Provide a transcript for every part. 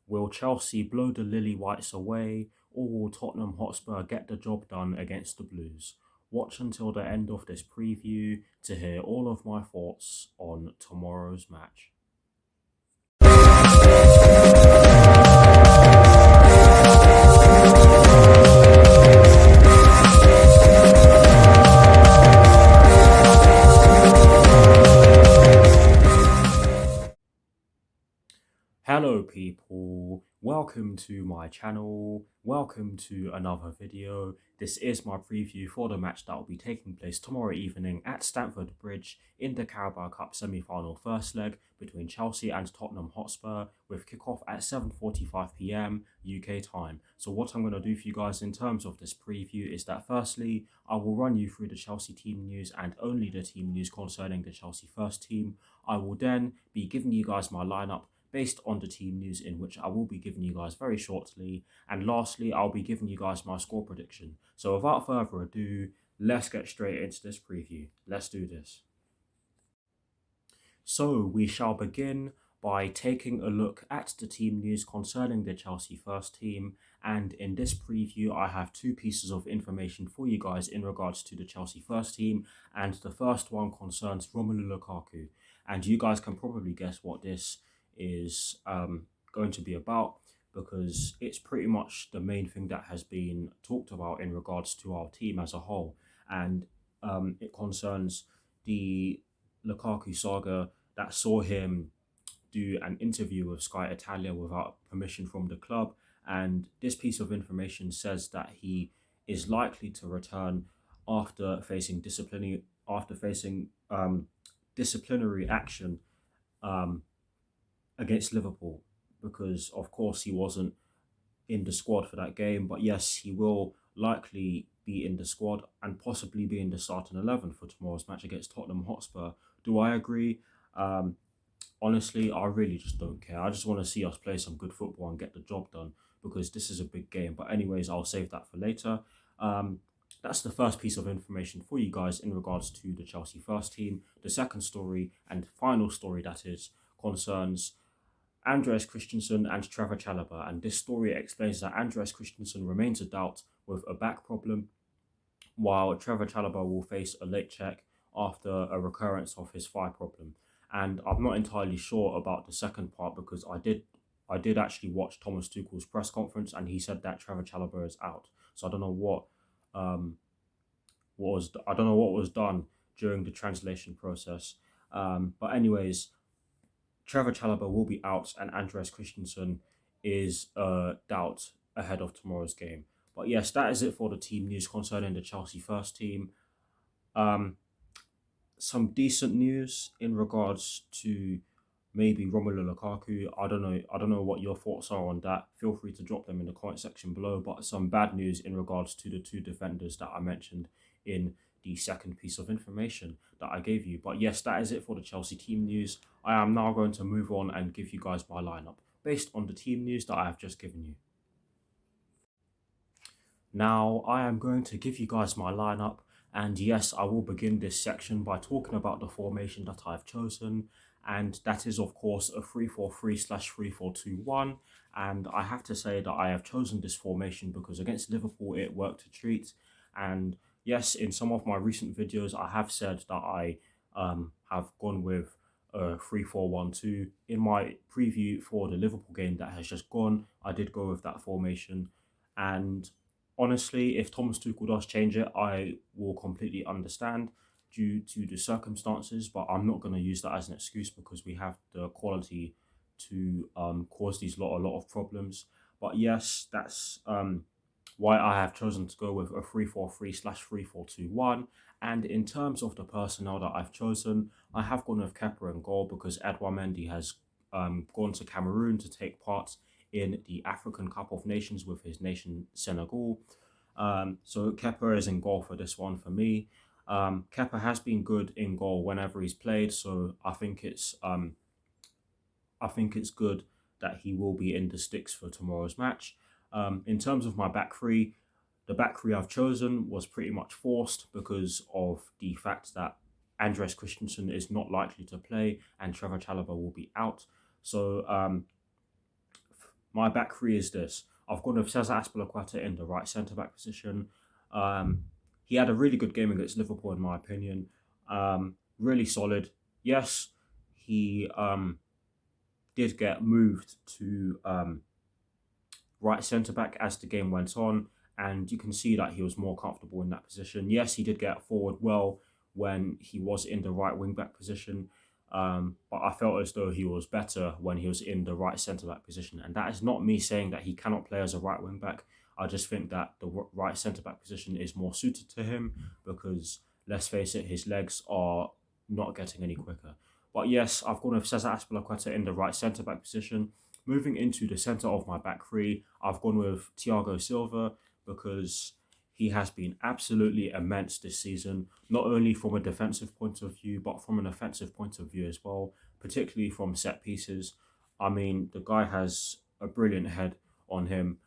Will Chelsea blow the Lily Whites away, or will Tottenham Hotspur get the job done against the Blues? Watch until the end of this preview to hear all of my thoughts on tomorrow's match. Hello people, welcome to my channel, welcome to another video. This is my preview for the match that will be taking place tomorrow evening at Stamford Bridge in the Carabao Cup semi-final first leg between Chelsea and Tottenham Hotspur, with kickoff at 7:45 p.m. UK time. So what I'm going to do for you guys in terms of this preview is that firstly, I will run you through the Chelsea team news and only the team news concerning the Chelsea first team. I will then be giving you guys my lineup based on the team news, in which I will be giving you guys very shortly. And lastly, I'll be giving you guys my score prediction. So without further ado, let's get straight into this preview. Let's do this. So we shall begin by taking a look at the team news concerning the Chelsea first team. And in this preview, I have two pieces of information for you guys in regards to the Chelsea first team. And the first one concerns Romelu Lukaku. And you guys can probably guess what this is going to be about, because it's pretty much the main thing that has been talked about in regards to our team as a whole. And it concerns the Lukaku saga that saw him do an interview with Sky Italia without permission from the club. And this piece of information says that he is likely to return after facing disciplinary action against Liverpool, because of course he wasn't in the squad for that game. But yes, he will likely be in the squad and possibly be in the starting 11 for tomorrow's match against Tottenham Hotspur. Do I agree? Honestly, I really just don't care. I just want to see us play some good football and get the job done, because this is a big game. But anyways, I'll save that for later. That's the first piece of information for you guys in regards to the Chelsea first team. The second story and final story, that is, concerns Andreas Christensen and Trevor Chalobah, and this story explains that Andreas Christensen remains a doubt with a back problem, while Trevor Chalobah will face a late check after a recurrence of his thigh problem. And I'm not entirely sure about the second part, because I did actually watch Thomas Tuchel's press conference, and he said that Trevor Chalobah is out. So I don't know what was done during the translation process. But anyways, Trevor Chalobah will be out, and Andreas Christensen is a doubt ahead of tomorrow's game. But yes, that is it for the team news concerning the Chelsea first team. Some decent news in regards to maybe Romelu Lukaku. I don't know what your thoughts are on that. Feel free to drop them in the comment section below. But some bad news in regards to the two defenders that I mentioned in the second piece of information that I gave you. But yes, that is it for the Chelsea team news. I am now going to move on and give you guys my lineup based on the team news that I have just given you. Now, I am going to give you guys my lineup, and yes, I will begin this section by talking about the formation that I've chosen, and that is of course a 3-4-3/3-4-2-1. And I have to say that I have chosen this formation because against Liverpool it worked a treat. And yes, in some of my recent videos I have said that I have gone with a 3-4-1-2. In my preview for the Liverpool game that has just gone, I did go with that formation. And honestly, if Thomas Tuchel does change it, I will completely understand due to the circumstances, but I'm not going to use that as an excuse, because we have the quality to cause a lot of problems. But yes, that's why I have chosen to go with a 3-4-3/3-4-2-1. And in terms of the personnel that I've chosen, I have gone with Kepa in goal, because Edouard Mendy has gone to Cameroon to take part in the African Cup of Nations with his nation Senegal. So Kepa is in goal for this one for me. Kepa has been good in goal whenever he's played, so I think it's good that he will be in the sticks for tomorrow's match. In terms of my back three, the back three I've chosen was pretty much forced because of the fact that Andreas Christensen is not likely to play and Trevor Chalobah will be out. So my back three is this. I've gone with Cesar Azpilicueta in the right centre back position. Um, he had a really good game against Liverpool, in my opinion. Really solid. Yes, he did get moved to right centre back as the game went on, and you can see that he was more comfortable in that position. Yes, he did get forward well when he was in the right wing back position, but I felt as though he was better when he was in the right centre back position. And that is not me saying that he cannot play as a right wing back. I just think that the right centre back position is more suited to him because, let's face it, his legs are not getting any quicker. But yes, I've gone with Cesar Azpilicueta in the right centre back position. Moving into the centre of my back three, I've gone with Thiago Silva because he has been absolutely immense this season, not only from a defensive point of view, but from an offensive point of view as well, particularly from set pieces. I mean, the guy has a brilliant head on him.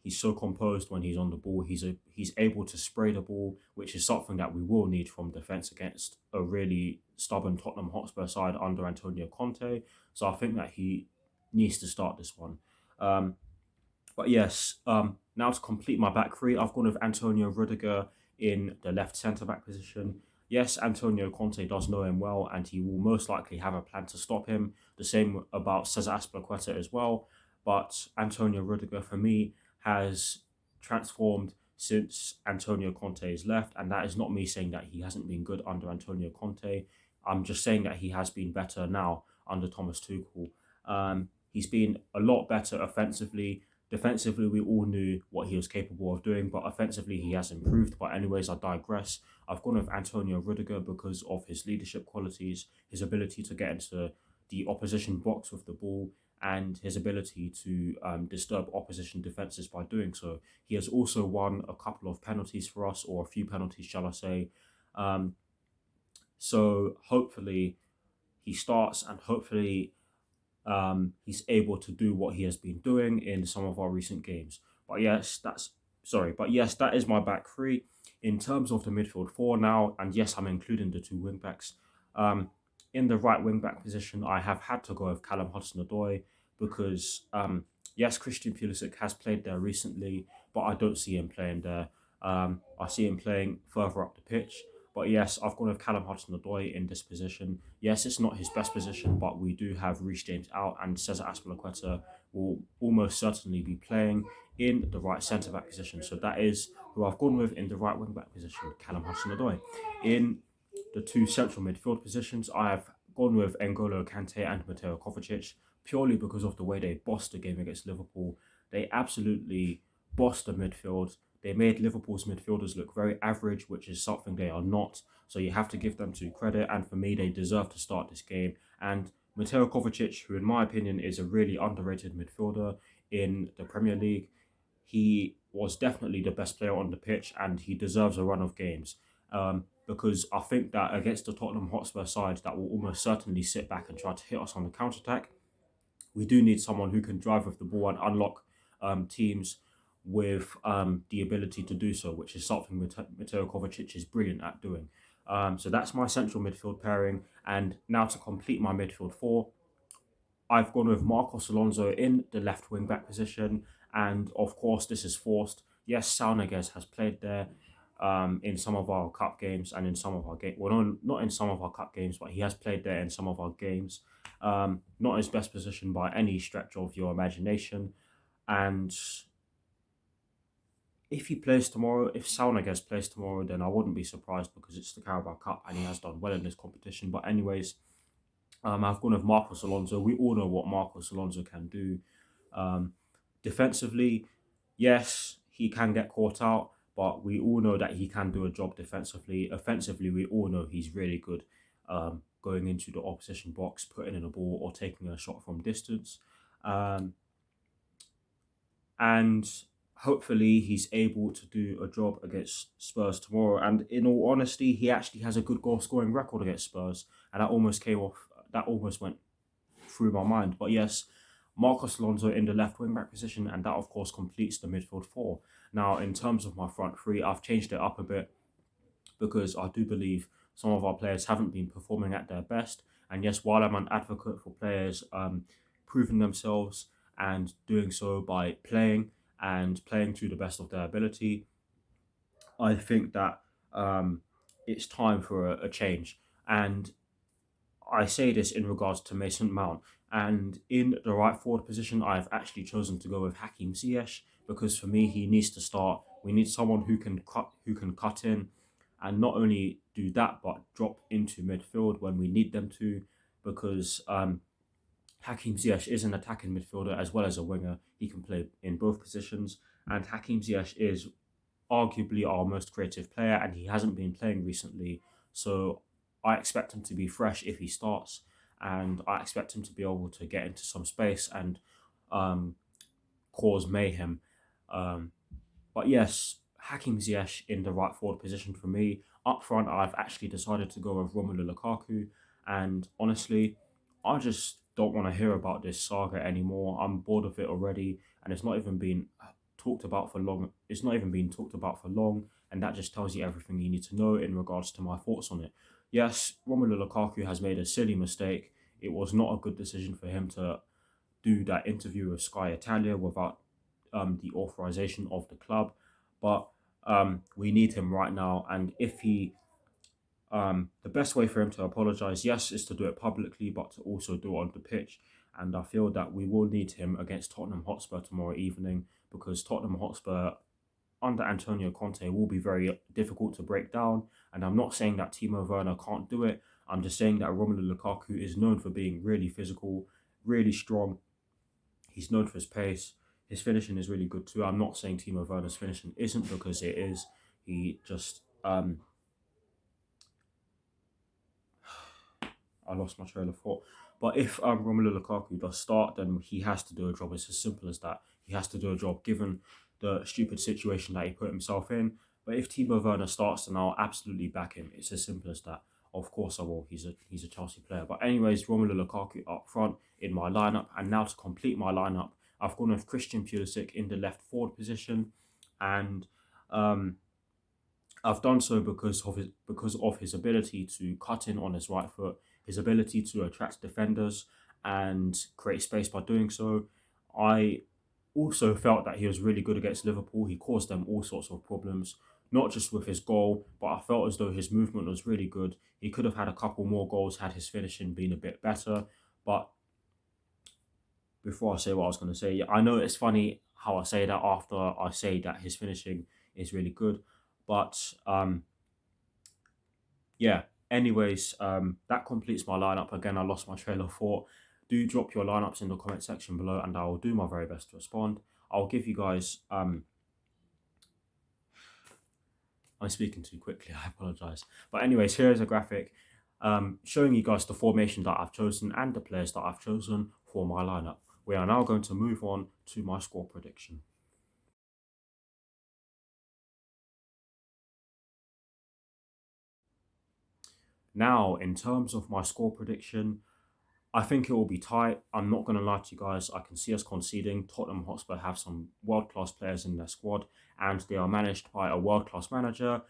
He's so composed when he's on the ball. He's able to spray the ball, which is something that we will need from defence against a really stubborn Tottenham Hotspur side under Antonio Conte. So I think that he needs to start this one. But yes, now to complete my back three, I've gone with Antonio Rudiger in the left centre back position. Yes, Antonio Conte does know him well, and he will most likely have a plan to stop him. The same about Cesar Azpilicueta as well. But Antonio Rudiger, for me, has transformed since Antonio Conte has left, and that is not me saying that he hasn't been good under Antonio Conte. I'm just saying that he has been better now under Thomas Tuchel. He's been a lot better offensively. Defensively, we all knew what he was capable of doing, but offensively, he has improved. But anyways, I digress. I've gone with Antonio Rudiger because of his leadership qualities, his ability to get into the opposition box with the ball, and his ability to disturb opposition defenses by doing so. He has also won a couple of penalties for us, or a few penalties, shall I say. Um, so hopefully he starts, and hopefully he's able to do what he has been doing in some of our recent games. But yes, that is my back three. In terms of the midfield four now, and yes, I'm including the two wing backs. Um, in the right wing back position, I have had to go with Callum Hudson-Odoi because yes, Christian Pulisic has played there recently, but I don't see him playing there. I see him playing further up the pitch. But yes, I've gone with Callum Hudson-Odoi in this position. Yes, it's not his best position, but we do have Reece James out, and Cesar Azpilicueta will almost certainly be playing in the right centre-back position. So that is who I've gone with in the right wing-back position, Callum Hudson-Odoi. In the two central midfield positions, I have gone with N'Golo Kante and Mateo Kovacic purely because of the way they bossed the game against Liverpool. They absolutely bossed the midfield. They made Liverpool's midfielders look very average, which is something they are not. So you have to give them to credit. And for me, they deserve to start this game. And Mateo Kovacic, who in my opinion is a really underrated midfielder in the Premier League, he was definitely the best player on the pitch, and he deserves a run of games. Because I think that against the Tottenham Hotspur side that will almost certainly sit back and try to hit us on the counter-attack, we do need someone who can drive with the ball and unlock teams with the ability to do so, which is something Mateo Kovacic is brilliant at doing. So that's my central midfield pairing. And now to complete my midfield four, I've gone with Marcos Alonso in the left wing back position. And of course, this is forced. Yes, Sal Niguez has played there in some of our cup games and in some of our games. Well, no, not in some of our cup games, but he has played there in some of our games. Not his best position by any stretch of your imagination. And if he plays tomorrow, if Sal Niguez plays tomorrow, then I wouldn't be surprised because it's the Carabao Cup and he has done well in this competition. But anyways, I've gone with Marcos Alonso. We all know what Marcos Alonso can do. Um, Defensively, yes, he can get caught out, but we all know that he can do a job defensively. Offensively, we all know he's really good going into the opposition box, putting in a ball or taking a shot from distance. Um, and hopefully he's able to do a job against Spurs tomorrow. And in all honesty, he actually has a good goal scoring record against Spurs, and that almost went through my mind. But yes, Marcos Alonso in the left wing back position, and that of course completes the midfield four. Now, in terms of my front three, I've changed it up a bit because I do believe some of our players haven't been performing at their best. And yes, while I'm an advocate for players proving themselves and doing so by playing to the best of their ability. I think that um, it's time for a change. And I say this in regards to Mason Mount. And in the right forward position, I've actually chosen to go with Hakim Ziyech because for me, he needs to start. We need someone who can cut in, and not only do that, but drop into midfield when we need them to, because Hakim Ziyech is an attacking midfielder as well as a winger. He can play in both positions, and Hakim Ziyech is arguably our most creative player, and he hasn't been playing recently. So I expect him to be fresh if he starts, and I expect him to be able to get into some space and um, cause mayhem. Um, but yes, Hakim Ziyech in the right forward position for me. Up front, I've actually decided to go with Romelu Lukaku, and honestly, I just don't want to hear about this saga anymore. I'm bored of it already, and it's not even been talked about for long. It's not even been talked about for long, and that just tells you everything you need to know in regards to my thoughts on it. Yes, Romelu Lukaku has made a silly mistake. It was not a good decision for him to do that interview with Sky Italia without the authorization of the club. But we need him right now. And if he, the best way for him to apologize, yes, is to do it publicly, but to also do it on the pitch. And I feel that we will need him against Tottenham Hotspur tomorrow evening because Tottenham Hotspur under Antonio Conte will be very difficult to break down. And I'm not saying that Timo Werner can't do it. I'm just saying that Romelu Lukaku is known for being really physical, really strong. He's known for his pace. His finishing is really good too. I'm not saying Timo Werner's finishing isn't, because it is. He just I lost my trail of thought. But if Romelu Lukaku does start, then he has to do a job. It's as simple as that. He has to do a job given the stupid situation that he put himself in. But if Timo Werner starts, then I'll absolutely back him. It's as simple as that. Of course I will. He's a Chelsea player. But anyways, Romelu Lukaku up front in my lineup. And now to complete my lineup, I've gone with Christian Pulisic in the left forward position. And um, I've done so because of his ability to cut in on his right foot, his ability to attract defenders and create space by doing so. I also felt that he was really good against Liverpool. He caused them all sorts of problems, not just with his goal, but I felt as though his movement was really good. He could have had a couple more goals had his finishing been a bit better. But before I say what I was going to say, I know it's funny how I say that after I say that his finishing is really good, but yeah. Anyways, that completes my lineup. Again, I lost my trail of thought. Do drop your lineups in the comment section below, and I will do my very best to respond. I'll give you guys. I'm speaking too quickly. I apologize. But anyways, here is a graphic showing you guys the formation that I've chosen and the players that I've chosen for my lineup. We are now going to move on to my score prediction. Now, in terms of my score prediction, I think it will be tight. I'm not going to lie to you guys. I can see us conceding. Tottenham Hotspur have some world class players in their squad, and they are managed by a world class manager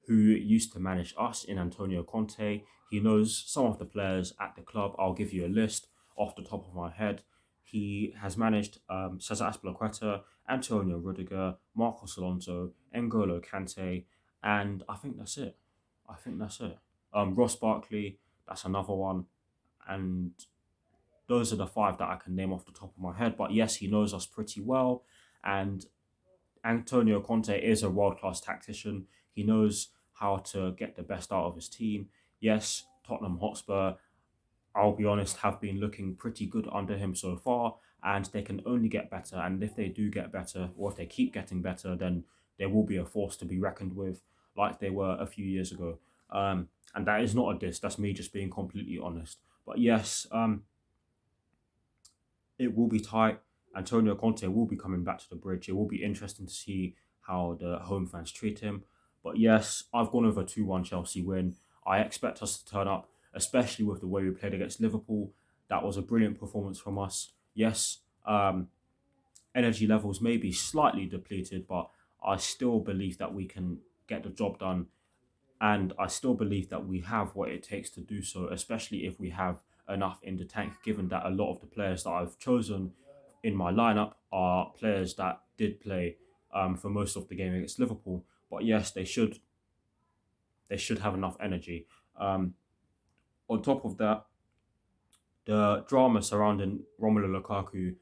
who used to manage us in Antonio Conte. He knows some of the players at the club. I'll give you a list off the top of my head. He has managed Cesar Azpilicueta, Antonio Rudiger, Marcos Alonso, N'Golo Kante, and I think that's it. I think that's it. Ross Barkley, that's another one. And those are the five that I can name off the top of my head. But yes, he knows us pretty well. And Antonio Conte is a world class tactician. He knows how to get the best out of his team. Yes, Tottenham Hotspur, I'll be honest, have been looking pretty good under him so far, and they can only get better. And if they do get better, or if they keep getting better, then they will be a force to be reckoned with, like they were a few years ago. And that is not a diss, that's me just being completely honest. But yes, it will be tight. Antonio Conte will be coming back to the bridge. It will be interesting to see how the home fans treat him. But yes, I've gone over 2-1 Chelsea win. I expect us to turn up, especially with the way we played against Liverpool. That was a brilliant performance from us. Yes, energy levels may be slightly depleted, but I still believe that we can get the job done, and I still believe that we have what it takes to do so, especially if we have enough in the tank, given that a lot of the players that I've chosen in my lineup are players that did play for most of the game against Liverpool. But yes, they should have enough energy. Um, on top of that, the drama surrounding Romelu Lukaku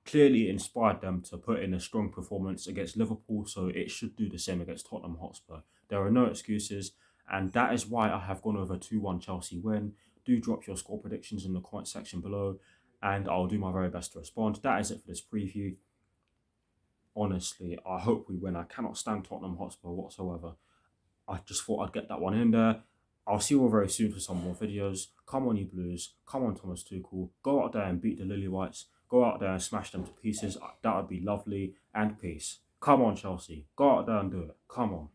clearly inspired them to put in a strong performance against Liverpool, so it should do the same against Tottenham Hotspur. There are no excuses, and that is why I have gone over 2-1 Chelsea win. Do drop your score predictions in the comment section below, and I'll do my very best to respond. That is it for this preview. Honestly, I hope we win. I cannot stand Tottenham Hotspur whatsoever. I just thought I'd get that one in there. I'll see you all very soon for some more videos. Come on, you Blues. Come on, Thomas Tuchel. Go out there and beat the Lily Whites. Go out there and smash them to pieces. That would be lovely. And peace. Come on, Chelsea. Go out there and do it. Come on.